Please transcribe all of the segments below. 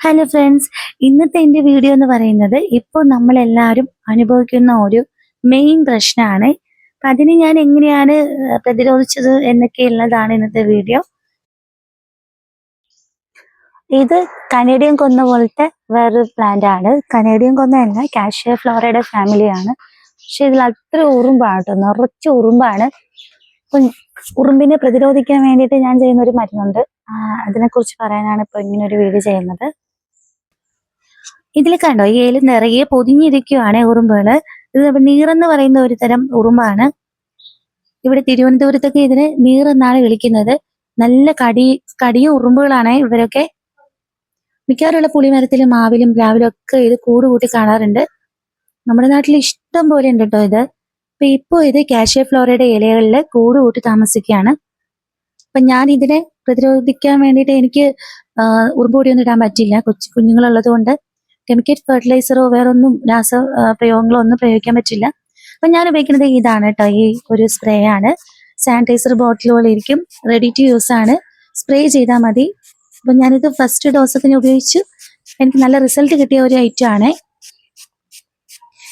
Hello friends, ഇന്നത്തെ എൻ്റെ video എന്ന് പറയുന്നത് ഇപ്പോൾ നമ്മളെല്ലാവരും അനുഭവിക്കുന്ന ഒരു മെയിൻ പ്രശ്നമാണ്. അപ്പം അതിന് ഞാൻ എങ്ങനെയാണ് പ്രതിരോധിച്ചത് എന്നൊക്കെയുള്ളതാണ് ഇന്നത്തെ വീഡിയോ. ഇത് കനേഡിയൻ കൊന്ന പോലത്തെ വേറൊരു പ്ലാന്റ് ആണ്. കനേഡിയൻ കൊന്നയല്ല, കാഷ്യ ഫ്ലോറയുടെ ഫാമിലിയാണ്. പക്ഷെ ഇതിൽ അത്ര ഉറുമ്പാണ് കേട്ടോ, നിറച്ച് ഉറുമ്പാണ്. അപ്പം ഉറുമ്പിനെ പ്രതിരോധിക്കാൻ വേണ്ടിയിട്ട് ഞാൻ ചെയ്യുന്ന ഒരു മരുന്നുണ്ട്. അതിനെക്കുറിച്ച് പറയാനാണ് ഇപ്പോൾ ഇങ്ങനെ ഒരു വീഡിയോ ചെയ്യുന്നത്. ഇതിൽ കണ്ടോ, ഈ ഏല് നിറയെ പൊതിഞ്ഞിരിക്കുവാണ് ഉറുമ്പുകള്. ഇത് നീറെന്ന് പറയുന്ന ഒരു തരം ഉറുമ്പാണ്. ഇവിടെ തിരുവനന്തപുരത്തൊക്കെ ഇതിന് നീറെന്നാണ് വിളിക്കുന്നത്. നല്ല കടിയും ഉറുമ്പുകളാണ് ഇവരൊക്കെ. മിക്കവാറുള്ള പുളിമരത്തിലും മാവിലും പ്ലാവിലും ഒക്കെ ഇത് കൂട് കൂട്ടി കാണാറുണ്ട്. നമ്മുടെ നാട്ടിൽ ഇഷ്ടം പോലെ ഉണ്ട് കേട്ടോ ഇത്. ഇപ്പൊ ഇത് കാഷ്യ ഫ്ലോറയുടെ ഇലകളിൽ കൂട് കൂട്ടി താമസിക്കുകയാണ്. അപ്പൊ ഞാൻ ഇതിനെ പ്രതിരോധിക്കാൻ വേണ്ടിയിട്ട് എനിക്ക് ഉറുമ്പ് പൊടിയൊന്നും ഇടാൻ പറ്റില്ല, കുഞ്ഞുങ്ങളുള്ളത് കൊണ്ട്. കെമിക്കൽ ഫെർട്ടിലൈസറോ വേറൊന്നും പ്രയോഗങ്ങളോ ഒന്നും പ്രയോഗിക്കാൻ പറ്റില്ല. അപ്പൊ ഞാൻ ഉപയോഗിക്കുന്നത് ഇതാണ് കേട്ടോ, ഈ ഒരു സ്പ്രേ ആണ്. സാനിറ്റൈസർ ബോട്ടിൽ പോലെ ഇരിക്കും, റെഡി ടു യൂസ് ആണ്. സ്പ്രേ ചെയ്താൽ മതി. അപ്പൊ ഞാനിത് ഫസ്റ്റ് ഡോസത്തിന് ഉപയോഗിച്ചു, എനിക്ക് നല്ല റിസൾട്ട് കിട്ടിയ ഒരു ഐറ്റം ആണ്.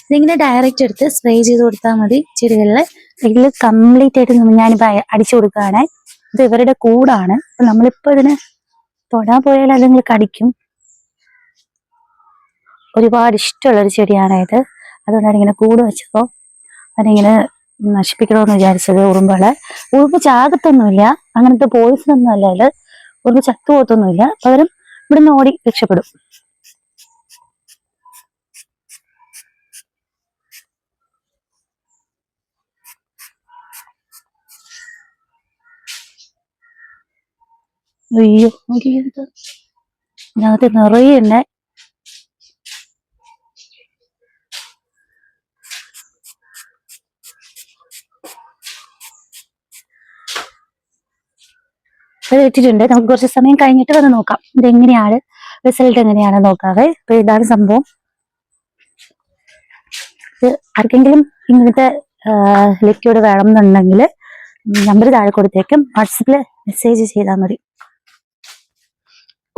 ഇതിങ്ങനെ ഡയറക്റ്റ് എടുത്ത് സ്പ്രേ ചെയ്ത് കൊടുത്താൽ മതി ചെടികളിൽ. ഇതിൽ കംപ്ലീറ്റ് ആയിട്ട് ഞാനിപ്പോ അടിച്ചു കൊടുക്കുകയാണ്. ഇത് ഇവരുടെ കൂടാണ്. അപ്പൊ നമ്മളിപ്പോ ഇതിന് തൊടാൻ പോയാൽ അല്ലെങ്കിൽ കടിക്കും. ഒരുപാട് ഇഷ്ടമുള്ളൊരു ചെടിയാണ് ഇത്. അതുകൊണ്ടാണ് ഇങ്ങനെ കൂട് വെച്ചപ്പോൾ അതിങ്ങനെ നശിപ്പിക്കണമെന്ന് വിചാരിച്ചത്. ഉറുമ്പ് ചാകത്തൊന്നുമില്ല, അങ്ങനത്തെ പോയിസൺ ഒന്നും അല്ല ഇത്. ഉറുമ്പ് ചത്തുപോകത്തൊന്നുമില്ല, പകരം ഇവിടുന്ന് ഓടി രക്ഷപ്പെടും. അയ്യോ, ഇതിനകത്ത് നിറയെ തന്നെ. ഇത് ഇട്ടിട്ടുണ്ട്. നമുക്ക് കുറച്ച് സമയം കഴിഞ്ഞിട്ട് വന്ന് നോക്കാം ഇതെങ്ങനെയാണ്, റിസൾട്ട് എങ്ങനെയാണ് നോക്കാവേ. അപ്പൊ ഇതാണ് സംഭവം. ഇത് ആർക്കെങ്കിലും ഇങ്ങനത്തെ ലിക്വിഡ് വേണമെന്നുണ്ടെങ്കിൽ നമ്പർ താഴെ കൊടുത്തേക്കും, വാട്സപ്പിൽ മെസ്സേജ് ചെയ്താൽ മതി.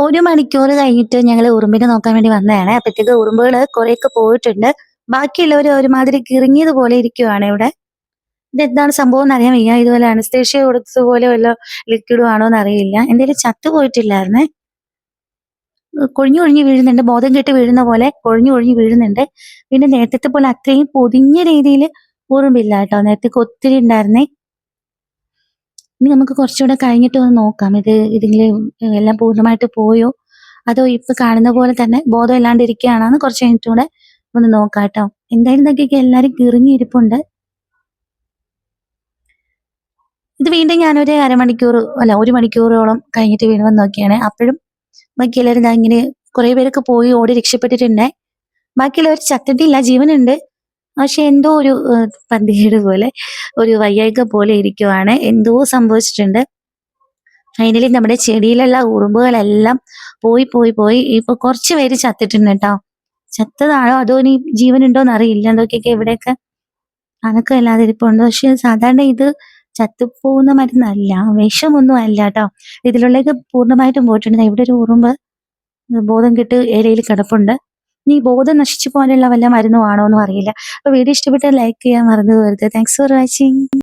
1 മണിക്കൂർ കഴിഞ്ഞിട്ട് ഞങ്ങൾ ഉറുമ്പിനെ നോക്കാൻ വേണ്ടി വന്നതാണ്. അപ്പത്തേക്ക് ഉറുമ്പുകൾ കുറെയൊക്കെ പോയിട്ടുണ്ട്. ബാക്കിയുള്ളവർ ഒരുമാതിരി കിറങ്ങിയതുപോലെ ഇരിക്കുവാണ് ഇവിടെ. ഇതെന്താണ് സംഭവം എന്ന് അറിയാൻ വയ്യ. ഇതുപോലെ അനസ്തേഷ്യ കൊടുത്തതുപോലെ വല്ല ലിക്വിഡും ആണോ എന്ന് അറിയില്ല. എന്തെങ്കിലും ചത്തു പോയിട്ടില്ലായിരുന്നേ. കൊഴിഞ്ഞു വീഴുന്നുണ്ട്, ബോധം കെട്ട് വീഴുന്ന പോലെ കൊഴിഞ്ഞു വീഴുന്നുണ്ട്. പിന്നെ നേരത്തെ പോലെ അത്രയും പൊതിഞ്ഞ രീതിയിൽ ഉറുമ്പില്ല കേട്ടോ. നേരത്തെ ഒത്തിരി ഉണ്ടായിരുന്നേ. ഇനി നമുക്ക് കുറച്ചുകൂടെ കഴിഞ്ഞിട്ട് ഒന്ന് നോക്കാം ഇതിലെങ്കിലും എല്ലാം പൂർണ്ണമായിട്ട് പോയോ, അതോ ഇപ്പൊ കാണുന്ന പോലെ തന്നെ ബോധം ഇല്ലാണ്ട് ഇരിക്കുകയാണെന്ന് കുറച്ച് കഴിഞ്ഞിട്ടൂടെ ഒന്ന് നോക്കാം കേട്ടോ. എന്തായാലും ഇതൊക്കെ എല്ലാരും കിറങ്ങിയിരിപ്പുണ്ട്. ഇത് വീണ്ടും ഞാനൊരു 1 മണിക്കൂറോളം കഴിഞ്ഞിട്ട് വീണ്ടും നോക്കിയാണ്. അപ്പോഴും ബാക്കി എല്ലാവരും ഇങ്ങനെ കുറെ പേരൊക്കെ പോയി ഓടി രക്ഷപ്പെട്ടിട്ടുണ്ട്. ബാക്കിയുള്ളവർ ചത്തിട്ടില്ല, ജീവനുണ്ട്. പക്ഷെ എന്തോ ഒരു പന്തികേട് പോലെ, ഒരു വയ്യായിക പോലെ ഇരിക്കുവാണ്. എന്തോ സംഭവിച്ചിട്ടുണ്ട്. ഫൈനലി നമ്മുടെ ചെടിയിലുള്ള ഉറുമ്പുകളെല്ലാം പോയി. ഇപ്പൊ കുറച്ച് പേര് ചത്തിട്ടുണ്ട് കേട്ടോ. ചത്തതാണോ അതോ ഇനി ജീവനുണ്ടോന്ന് അറിയില്ല. എന്തൊക്കെയൊക്കെ ഇവിടെയൊക്കെ അനക്കം ഇല്ലാതെ ഇരിപ്പുണ്ട്. പക്ഷെ സാധാരണ ഇത് ചത്തുപോകുന്ന മരുന്നല്ല, വിഷമൊന്നും അല്ല കേട്ടോ. ഇതിലുള്ളതൊക്കെ പൂർണ്ണമായിട്ടും പോയിട്ടുണ്ട്. ഇവിടെ ഒരു ഉറുമ്പ് ബോധം കെട്ട് ഇലയിൽ കിടപ്പുണ്ട്. ഇനി ബോധം നശിച്ചു പോകാനുള്ള വല്ല മരുന്നും ആണോ എന്നും അറിയില്ല. അപ്പൊ വീഡിയോ ഇഷ്ടപ്പെട്ടാൽ ലൈക്ക് ചെയ്യാൻ മറന്നു പോകരുത്. Thanks for watching.